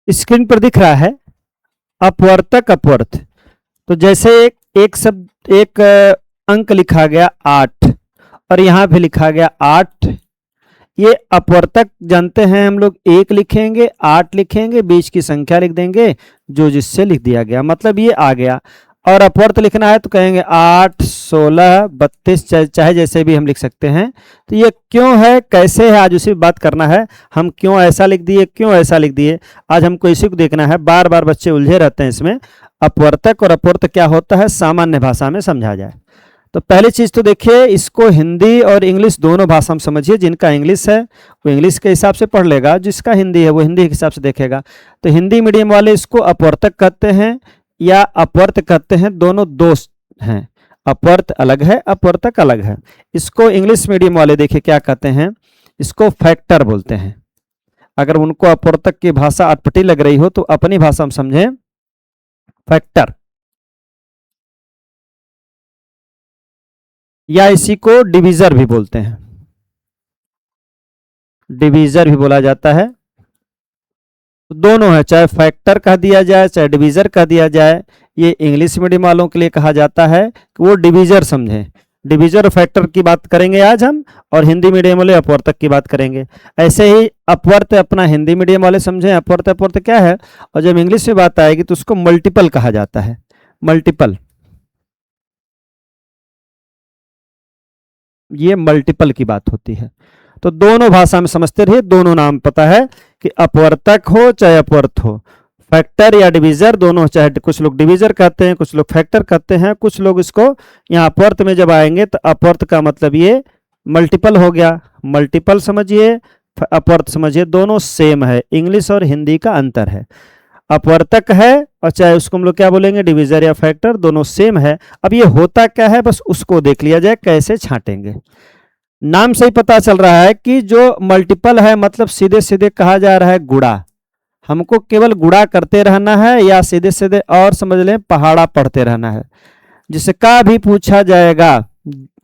Screen पर दिख रहा है अपवर्तक अपवर्त। तो जैसे एक शब्द एक अंक लिखा गया 8 और यहाँ भी लिखा गया 8, ये अपवर्तक जानते हैं हम लोग, 1 लिखेंगे 8 लिखेंगे, बीच की संख्या लिख देंगे जो जिससे लिख दिया गया, मतलब ये आ गया। और अपवर्त लिखना है तो कहेंगे 8, 16, 32, चाहे जैसे भी हम लिख सकते हैं। तो ये क्यों है, कैसे है, आज उसी बात करना है। हम क्यों ऐसा लिख दिए, क्यों ऐसा लिख दिए, आज हमको इसी को देखना है। बार बार बच्चे उलझे रहते हैं इसमें। अपवर्तक और अपवर्त क्या होता है सामान्य भाषा में समझा जाए तो पहली चीज तो देखिए, इसको हिंदी और इंग्लिश दोनों भाषा में समझिए। जिनका इंग्लिश है वो इंग्लिश के हिसाब से पढ़ लेगा, जिसका हिंदी है वो हिंदी के हिसाब से देखेगा। तो हिंदी मीडियम वाले इसको अपवर्तक कहते हैं या अपवर्त कहते हैं, दोनों दोस्त हैं। अपवर्त अलग है, अपवर्तक अलग है। इसको इंग्लिश मीडियम वाले देखिए क्या कहते हैं, इसको फैक्टर बोलते हैं। अगर उनको अपवर्तक की भाषा अटपटी लग रही हो तो अपनी भाषा में समझें, फैक्टर, या इसी को डिवीजर भी बोलते हैं, डिवीजर भी बोला जाता है। दोनों है, चाहे फैक्टर कह दिया जाए चाहे डिवीजर कह दिया जाए। ये इंग्लिश मीडियम वालों के लिए कहा जाता है कि वो डिवीजर समझें। डिवीजर और फैक्टर की बात करेंगे आज हम, और हिंदी मीडियम वाले अपवर्तक की बात करेंगे। ऐसे ही अपवर्त अपना हिंदी मीडियम वाले समझें अपवर्त अपवर्त क्या है, और जब इंग्लिश में बात आएगी तो उसको मल्टीपल कहा जाता है। मल्टीपल, ये मल्टीपल की बात होती है। तो दोनों भाषा में समझते रहिए, दोनों नाम पता है कि अपवर्तक हो चाहे अपवर्त हो, फैक्टर या डिवीजर दोनों, चाहे कुछ लोग डिवीजर कहते हैं कुछ लोग फैक्टर कहते हैं, कुछ लोग इसको यहाँ अपवर्त में जब आएंगे तो अपवर्त का मतलब ये मल्टीपल हो गया। मल्टीपल समझिए, अपवर्त समझिए, दोनों सेम है, इंग्लिश और हिंदी का अंतर है। अपवर्तक है और चाहे उसको हम लोग क्या बोलेंगे डिवीजर या फैक्टर, दोनों सेम है। अब ये होता क्या है बस उसको देख लिया जाए कैसे छांटेंगे। नाम से ही पता चल रहा है कि जो मल्टीपल है मतलब सीधे सीधे कहा जा रहा है गुणा, हमको केवल गुणा करते रहना है, या सीधे सीधे और समझ लें पहाड़ा पढ़ते रहना है। जिसका भी पूछा जाएगा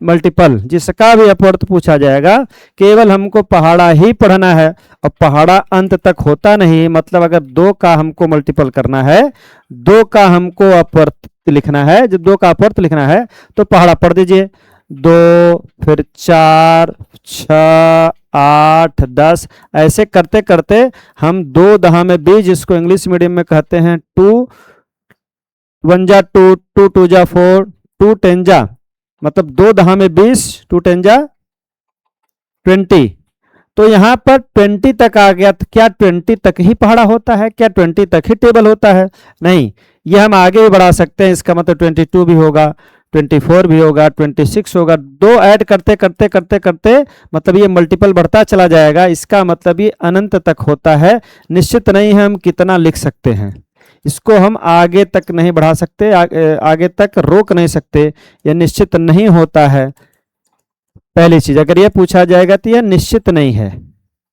मल्टीपल, जिसका भी अपवर्त पूछा जाएगा, केवल हमको पहाड़ा ही पढ़ना है। और पहाड़ा अंत तक होता नहीं, मतलब अगर 2 का हमको मल्टीपल करना है, 2 का हमको अपवर्त लिखना है, जब 2 का अपवर्त लिखना है तो पहाड़ा पढ़ दीजिए। 2 फिर 4 6 8 10, ऐसे करते करते हम 2 दहा में 20, जिसको इंग्लिश मीडियम में कहते हैं 2 1 जा 2, 2 2 जा 4, 2 10 जा, मतलब 2 दहा में 20, 2 10 जा 20। तो यहाँ पर 20 तक आ गया, तो क्या 20 तक ही पहाड़ा होता है, क्या 20 तक ही टेबल होता है? नहीं, ये हम आगे भी बढ़ा सकते हैं। इसका मतलब 22 भी होगा, 24 भी होगा, 26 होगा। 2 ऐड करते करते करते करते मतलब ये मल्टीपल बढ़ता चला जाएगा। इसका मतलब ये अनंत तक होता है। निश्चित नहीं है हम कितना लिख सकते हैं, इसको हम आगे तक नहीं बढ़ा सकते, आगे तक रोक नहीं सकते, यह निश्चित नहीं होता है। पहली चीज, अगर यह पूछा जाएगा तो यह निश्चित नहीं है,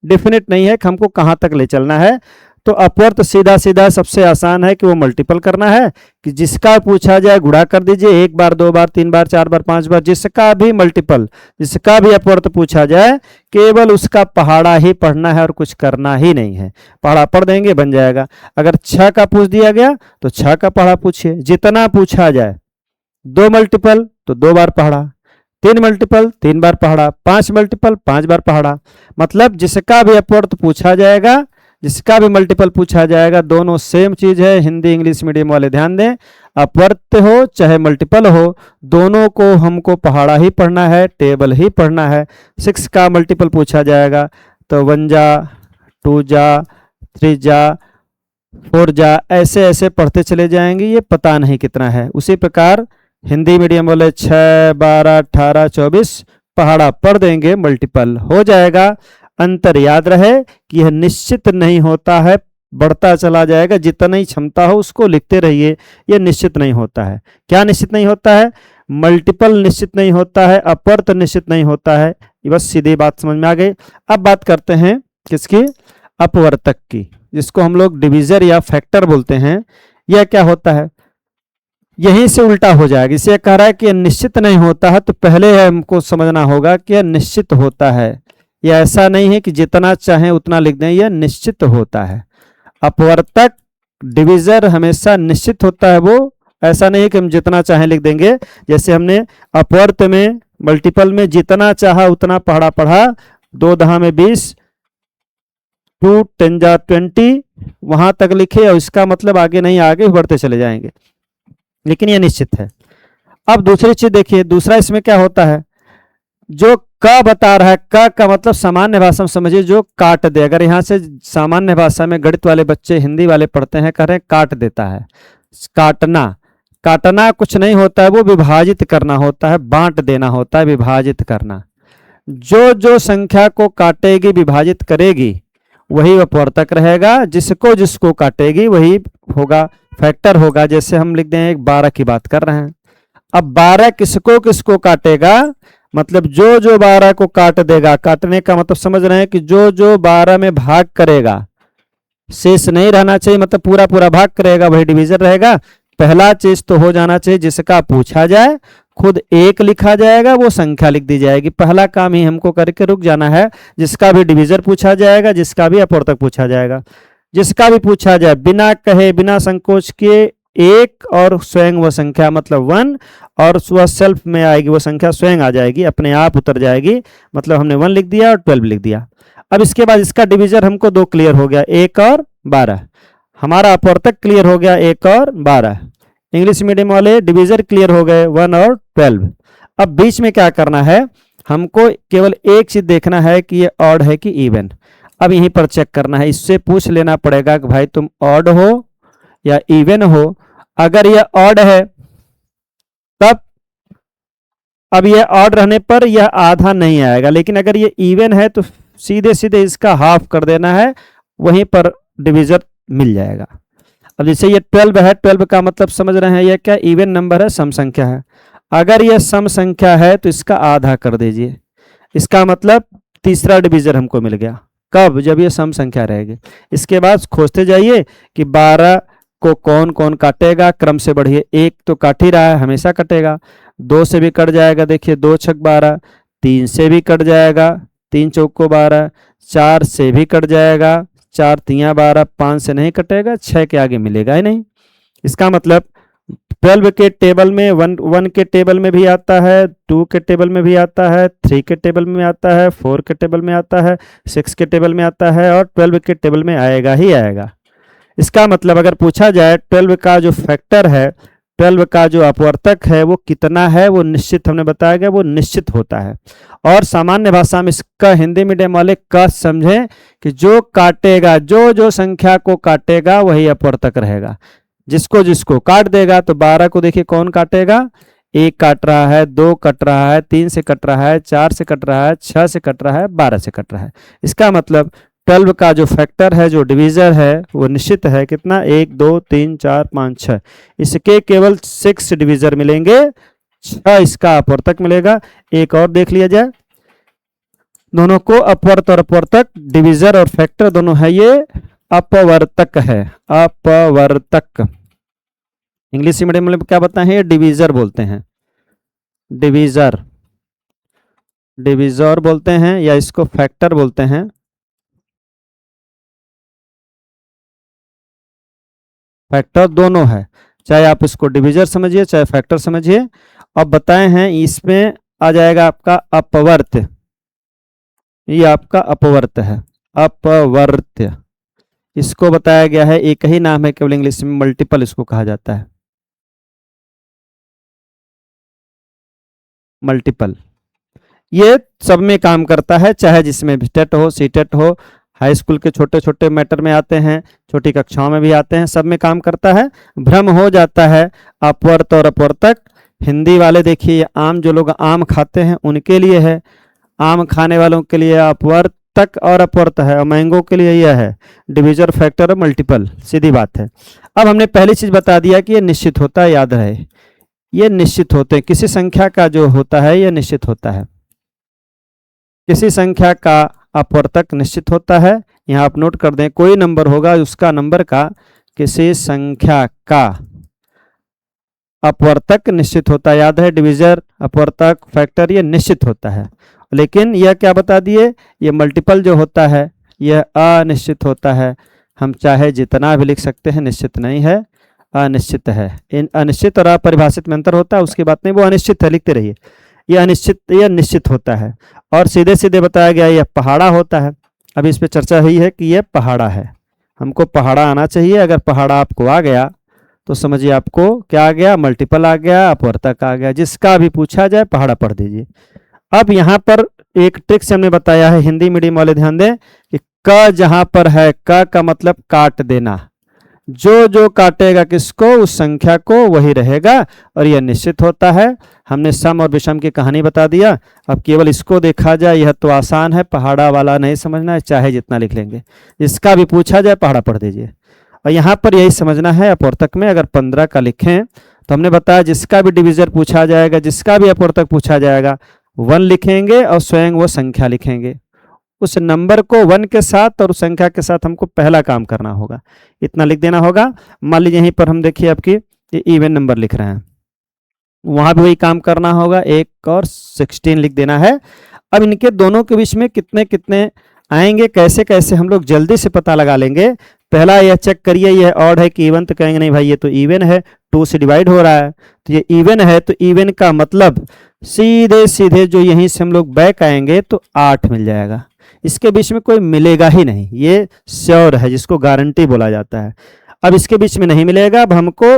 डेफिनेट नहीं है कि हमको कहां तक ले चलना है। तो अपवर्त सीधा सीधा सबसे आसान है कि वो मल्टीपल करना है, कि जिसका पूछा जाए गुणा कर दीजिए, 1 बार 2 बार 3 बार 4 बार 5 बार, जिसका भी मल्टीपल, जिसका भी अपवर्त पूछा जाए, केवल उसका पहाड़ा ही पढ़ना है और कुछ करना ही नहीं है। पहाड़ा पढ़ देंगे बन जाएगा। अगर 6 का पूछ दिया गया तो 6 का पहाड़ा पूछिए, जितना पूछा जाए। 2 मल्टीपल तो 2 बार पहाड़ा, 3 मल्टीपल 3 बार पहाड़ा, 5 मल्टीपल 5 बार पहाड़ा। मतलब जिसका भी अपवर्त पूछा जाएगा, जिसका भी मल्टीपल पूछा जाएगा, दोनों सेम चीज है। हिंदी इंग्लिश मीडियम वाले ध्यान दें, अपवर्त हो चाहे मल्टीपल हो, दोनों को हमको पहाड़ा ही पढ़ना है, टेबल ही पढ़ना है। 6 का मल्टीपल पूछा जाएगा तो 1 जा 2 जा 3 जा 4 जा, ऐसे ऐसे पढ़ते चले जाएंगे, ये पता नहीं कितना है। उसी प्रकार हिंदी मीडियम वाले 6 12 18 24 पहाड़ा पढ़ देंगे, मल्टीपल हो जाएगा। अंतर याद रहे कि यह निश्चित नहीं होता है, बढ़ता चला जाएगा। जितनी क्षमता हो उसको लिखते रहिए, यह निश्चित नहीं होता है। क्या निश्चित नहीं होता है? मल्टीपल निश्चित नहीं होता है, अपवर्त निश्चित नहीं होता है। ये बस सीधी बात समझ में आ गई। अब बात करते हैं किसकी? अपवर्तक की, जिसको हम लोग डिवीजर या फैक्टर बोलते हैं। यह क्या होता है? यहीं से उल्टा हो जाएगा। इसे कह रहा है कि निश्चित नहीं होता है, तो पहले हमको समझना होगा कि यह निश्चित होता है। यह ऐसा नहीं है कि जितना चाहे उतना लिख दें, यह निश्चित होता है। अपवर्तक डिविजर हमेशा निश्चित होता है, वो ऐसा नहीं कि हम जितना चाहें लिख देंगे। जैसे हमने अपवर्त में मल्टीपल में जितना चाहा उतना पढ़ा, 2 दहा में 20, 2 10 जा 20 वहां तक लिखे, और इसका मतलब आगे नहीं, आगे बढ़ते चले जाएंगे, लेकिन यह निश्चित है। अब दूसरी चीज देखिए, दूसरा इसमें क्या होता है, जो क बता रहा है, क का मतलब सामान्य भाषा में समझिए जो काट दे। अगर यहाँ से सामान्य भाषा में गणित वाले बच्चे, हिंदी वाले पढ़ते हैं, कह रहे हैं काट देता है, काटना, काटना कुछ नहीं होता है, वो विभाजित करना होता है, बांट देना होता है, विभाजित करना। जो जो संख्या को काटेगी, विभाजित करेगी, वही अपवर्तक रहेगा, जिसको जिसको काटेगी वही होगा, फैक्टर होगा। जैसे हम लिख दें 12 की बात कर रहे हैं, अब 12 किसको किसको काटेगा, मतलब जो जो 12 को काट देगा, काटने का मतलब समझ रहे हैं कि जो जो 12 में भाग करेगा, शेष नहीं रहना चाहिए, मतलब पूरा पूरा भाग करेगा, वही डिवीजर रहेगा। पहला चीज तो हो जाना चाहिए जिसका पूछा जाए, खुद एक लिखा जाएगा, वो संख्या लिख दी जाएगी। पहला काम ही हमको करके रुक जाना है, जिसका भी डिवीजर पूछा जाएगा, जिसका भी अपवर्तक पूछा जाएगा, जिसका भी पूछा जाए बिना कहे, बिना संकोच के एक और स्वयं वह संख्या मतलब 1, और वह सेल्फ में आएगी, वो संख्या स्वयं आ जाएगी, अपने आप उतर जाएगी। मतलब हमने 1 लिख दिया और 12 लिख दिया। अब इसके बाद इसका डिवीजर हमको 2 क्लियर हो गया, 1 और 12। हमारा अपवर्तक क्लियर हो गया 1 और 12। इंग्लिश मीडियम वाले डिवीजर क्लियर हो गए 1 और 12। अब बीच में क्या करना है, हमको केवल एक चीज देखना है कि ये ऑड है कि इवन। अब यहीं पर चेक करना है, इससे पूछ लेना पड़ेगा कि भाई तुम ऑड हो या इवन हो। अगर यह ऑड है तब, अब यह ऑड रहने पर यह आधा नहीं आएगा, लेकिन अगर ये इवन है तो सीधे सीधे इसका हाफ कर देना है, वहीं पर डिवीजर मिल जाएगा। अब जैसे ये 12 है, 12 का मतलब समझ रहे हैं, यह क्या इवन नंबर है, सम संख्या है। अगर यह सम संख्या है तो इसका आधा कर दीजिए, इसका मतलब तीसरा डिवीजर हमको मिल गया। कब, जब ये सम संख्या रहेगी। इसके बाद खोजते जाइए कि 12 को कौन कौन काटेगा, क्रम से बढ़िए। 1 तो काट ही रहा है, हमेशा कटेगा। 2 से भी कट जाएगा, देखिए 2 छक 12। 3 से भी कट जाएगा, 3 चौक को 12। 4 से भी कट जाएगा, 4 तियां 12। 5 से नहीं कटेगा, 6 के आगे मिलेगा ही नहीं। इसका मतलब 12 के टेबल में 1 के टेबल में भी आता है, 2 के टेबल में भी आता है, 3 के टेबल में आता है, 4 के टेबल में आता है, 6 के टेबल में आता है, और 12 के टेबल में आएगा ही आएगा। इसका मतलब अगर पूछा जाए 12 का जो फैक्टर है, 12 का जो अपवर्तक है वो कितना है, वो निश्चित हमने बताया गया, वो निश्चित होता है। और सामान्य भाषा में इसका हिंदी मीडियम वाले का समझें कि जो काटेगा, जो जो संख्या को काटेगा वही अपवर्तक रहेगा। जिसको जिसको काट देगा, तो 12 को देखिए कौन काटेगा, 1 काट रहा है, 2 कट रहा है, 3 से कट रहा है, 4 से कट रहा है, 6 से कट रहा है, 12 से कट रहा है। इसका मतलब 12 का जो फैक्टर है, जो डिवीजर है, वो निश्चित है। कितना, 1 2 3 4 5 6। इसके केवल 6 डिवीजर मिलेंगे, 6 इसका अपवर्तक मिलेगा। एक और देख लिया जाए, दोनों को अपवर्त और अपवर्तक, डिवीजर और फैक्टर दोनों है, ये अपवर्तक है, अपवर्तक। इंग्लिश मीडियम में क्या बताएं, ये डिवीजर बोलते हैं, डिवीजर, डिवीजर बोलते हैं, या इसको फैक्टर बोलते हैं। फैक्टर दोनों है, चाहे आप इसको डिवीजर समझिए चाहे फैक्टर समझिए। अब बताए हैं इसमें आ जाएगा आपका अपवर्त, ये आपका अपवर्त है, अपवर्त। इसको बताया गया है, एक ही नाम है, केवल इंग्लिश में मल्टीपल इसको कहा जाता है, मल्टीपल। ये सब में काम करता है, चाहे जिसमें भी टेट हो, सी टेट हो, हाई स्कूल के छोटे छोटे मैटर में आते हैं, छोटी कक्षाओं में भी आते हैं, सब में काम करता है। भ्रम हो जाता है अपवर्त और अपवर्तक। हिंदी वाले देखिए, आम जो लोग आम खाते हैं उनके लिए है, आम खाने वालों के लिए अपवर्तक और अपवर्त है, और मैंगो के लिए यह है डिवीजर, फैक्टर और मल्टीपल, सीधी बात है। अब हमने पहली चीज बता दिया कि ये निश्चित होता है, याद रहे, ये निश्चित होते हैं। किसी संख्या का जो होता है यह निश्चित होता है, किसी संख्या का अपवर्तक निश्चित होता है। यहाँ आप नोट कर दें, कोई नंबर होगा उसका नंबर का किसी संख्या का अपवर्तक निश्चित होता है, याद है, डिवीजर, अपवर्तक, फैक्टर, ये निश्चित होता है। लेकिन यह क्या बता दिए, ये मल्टीपल जो होता है यह अनिश्चित होता है। हम चाहे जितना भी लिख सकते हैं, निश्चित नहीं है, अनिश्चित है। इन अनिश्चित और अपरिभाषित में अंतर होता है, उसकी बात नहीं, वो अनिश्चित है, लिखते रहिए। ये अनिश्चित, ये निश्चित होता है। और सीधे सीधे बताया गया यह पहाड़ा होता है। अभी इस पर चर्चा हुई है कि यह पहाड़ा है, हमको पहाड़ा आना चाहिए। अगर पहाड़ा आपको आ गया तो समझिए आपको क्या आ गया, मल्टीपल आ गया, अपवर्तक आ गया। जिसका भी पूछा जाए पहाड़ा पढ़ दीजिए। अब यहाँ पर एक ट्रिक्स हमने बताया है, हिंदी मीडियम वाले ध्यान दें कि क जहां पर है, क का मतलब काट देना, जो जो काटेगा किसको, उस संख्या को वही रहेगा, और यह निश्चित होता है। हमने सम और विषम की कहानी बता दिया। अब केवल इसको देखा जाए, यह तो आसान है, पहाड़ा वाला नहीं समझना है, चाहे जितना लिख लेंगे। इसका भी पूछा जाए पहाड़ा पढ़ दीजिए। और यहाँ पर यही समझना है, अपवर्तक में अगर 15 का लिखें तो हमने बताया जिसका भी डिविजर पूछा जाएगा, जिसका भी अपवर्तक पूछा जाएगा, 1 लिखेंगे और स्वयं वो संख्या लिखेंगे। उस नंबर को 1 के साथ और उस संख्या के साथ हमको पहला काम करना होगा, इतना लिख देना होगा। मान लीजिए यहीं पर हम देखिए आपकी ये इवन नंबर लिख रहे हैं, वहां भी वही काम करना होगा, 1 और 16 लिख देना है। अब इनके दोनों के बीच में कितने कितने आएंगे, कैसे कैसे हम लोग जल्दी से पता लगा लेंगे। पहला यह चेक करिए, यह ऑड है कि इवन, तो कहेंगे नहीं भाई ये तो इवन है, 2 से डिवाइड हो रहा है, तो ये इवन है। तो इवन का मतलब सीधे सीधे जो यहीं से हम लोग बैक आएंगे तो 8 मिल जाएगा। इसके बीच में कोई मिलेगा ही नहीं, ये श्योर है, जिसको गारंटी बोला जाता है। अब इसके बीच में नहीं मिलेगा। अब हमको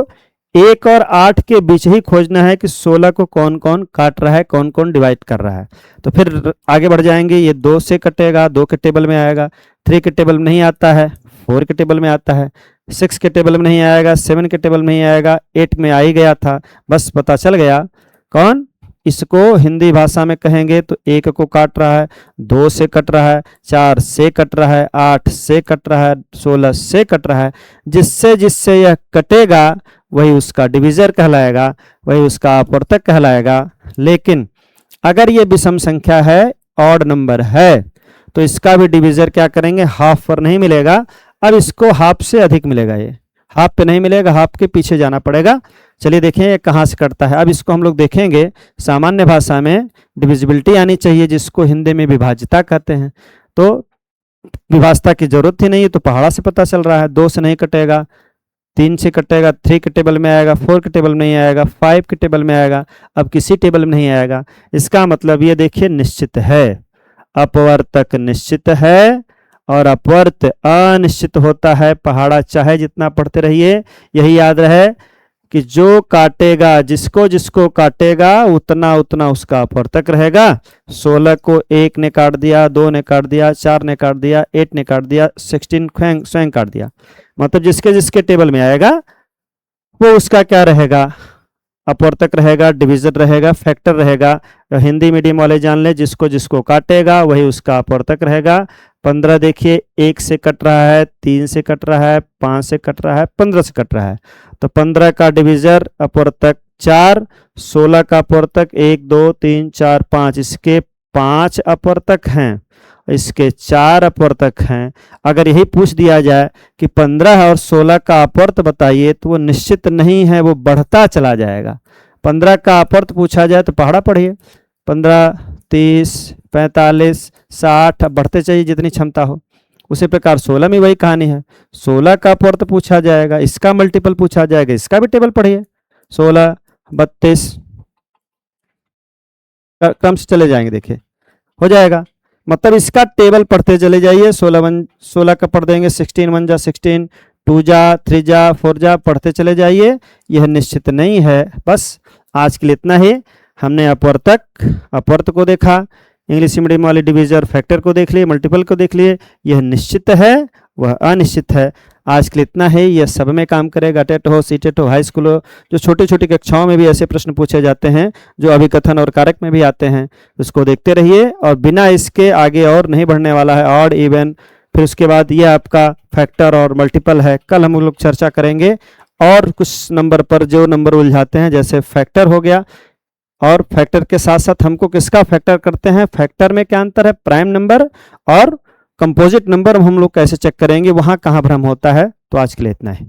1 और 8 के बीच ही खोजना है कि 16 को कौन कौन काट रहा है, कौन कौन डिवाइड कर रहा है। तो फिर आगे बढ़ जाएंगे, ये 2 से कटेगा, 2 के टेबल में आएगा, 3 के टेबल में नहीं आता है, 4 के टेबल में आता है, 6 के टेबल में नहीं आएगा, 7 के टेबल में नहीं आएगा, 8 में आ ही गया था। बस पता चल गया कौन, इसको हिंदी भाषा में कहेंगे तो 1 को काट रहा है, 2 से कट रहा है, 4 से कट रहा है, 8 से कट रहा है, 16 से कट रहा है। जिससे जिससे यह कटेगा वही उसका डिविजर कहलाएगा, वही उसका अपवर्तक कहलाएगा। लेकिन अगर ये विषम संख्या है, ऑड नंबर है, तो इसका भी डिविजर क्या करेंगे, हाफ पर नहीं मिलेगा। अब इसको हाफ से अधिक मिलेगा, ये हाफ पे नहीं मिलेगा, हाफ के पीछे जाना पड़ेगा। चलिए देखें ये कहाँ से कटता है। अब इसको हम लोग देखेंगे, सामान्य भाषा में डिविजिबिलिटी आनी चाहिए, जिसको हिंदी में विभाज्यता कहते हैं। तो विभाज्यता की जरूरत ही नहीं है, तो पहाड़ा से पता चल रहा है। 2 से नहीं कटेगा, 3 से कटेगा, 3 के टेबल में आएगा, 4 के टेबल में नहीं आएगा, 5 के टेबल में आएगा, अब किसी टेबल में नहीं आएगा। इसका मतलब ये देखिए निश्चित है, अपवर्तक निश्चित है और अपवर्त अनिश्चित होता है। पहाड़ा चाहे जितना पढ़ते रहिए, यही याद रहे कि जो काटेगा, जिसको जिसको काटेगा उतना उतना उसका अपवर्तक रहेगा। 16 को 1 ने काट दिया, 2 ने काट दिया, 4 ने काट दिया, 8 ने काट दिया, 16 स्वयं काट दिया। मतलब जिसके जिसके टेबल में आएगा वो उसका क्या रहेगा, अपवर्तक रहेगा, डिविजन रहेगा, फैक्टर रहेगा। हिंदी मीडियम वाले जान ले, जिसको जिसको काटेगा वही उसका अपवर्तक रहेगा। 15 देखिए 1 से कट रहा है, 3 से कट रहा है, 5 से कट रहा है, 15 से कट रहा है। तो 15 का डिविजर अपवर्तक 4, 16 का अपवर्तक 1 2 3 4 5, इसके 5 अपवर्तक हैं, इसके 4 अपवर्तक हैं। अगर यही पूछ दिया जाए कि 15 और 16 का अपवर्त बताइए, तो वो निश्चित नहीं है, वो बढ़ता चला जाएगा। 15 का अपवर्त पूछा जाए तो पहाड़ा पढ़िए, 15 30 45 60, अब बढ़ते चाहिए जितनी क्षमता हो। उसी प्रकार 16 में वही कहानी है, 16 का अपवर्त पूछा जाएगा, इसका मल्टीपल पूछा जाएगा, इसका भी टेबल पढ़िए, 16 32 क्रम से चले जाएंगे, देखिए हो जाएगा। मतलब इसका टेबल पढ़ते चले जाइए, 16 का पढ़ देंगे, 16 1 जा 16, 2 जा 3 जा 4 जा, पढ़ते चले जाइए। यह निश्चित नहीं है। बस आज के लिए इतना ही। हमने अपवर्त को देखा, इंग्लिश मीडियम वाले डिविजर फैक्टर को देख लिए, मल्टीपल को देख लिए। यह निश्चित है, वह अनिश्चित है। आज के लिए इतना है। यह सब में काम करेगा, टेट हो, सीटेट हो, हाई स्कूल हो। जो छोटी छोटी कक्षाओं में भी ऐसे प्रश्न पूछे जाते हैं, जो अभिकथन और कारक में भी आते हैं, उसको देखते रहिए। और बिना इसके आगे और नहीं बढ़ने वाला है, ऑड इवन, फिर उसके बाद ये आपका फैक्टर और मल्टीपल है। कल हम लोग चर्चा करेंगे और कुछ नंबर पर जो नंबर उलझाते हैं, जैसे फैक्टर हो गया। और फैक्टर के साथ साथ हमको किसका फैक्टर करते हैं, फैक्टर में क्या अंतर है, प्राइम नंबर और कंपोजिट नंबर हम लोग कैसे चेक करेंगे, वहां कहाँ भ्रम होता है। तो आज के लिए इतना है।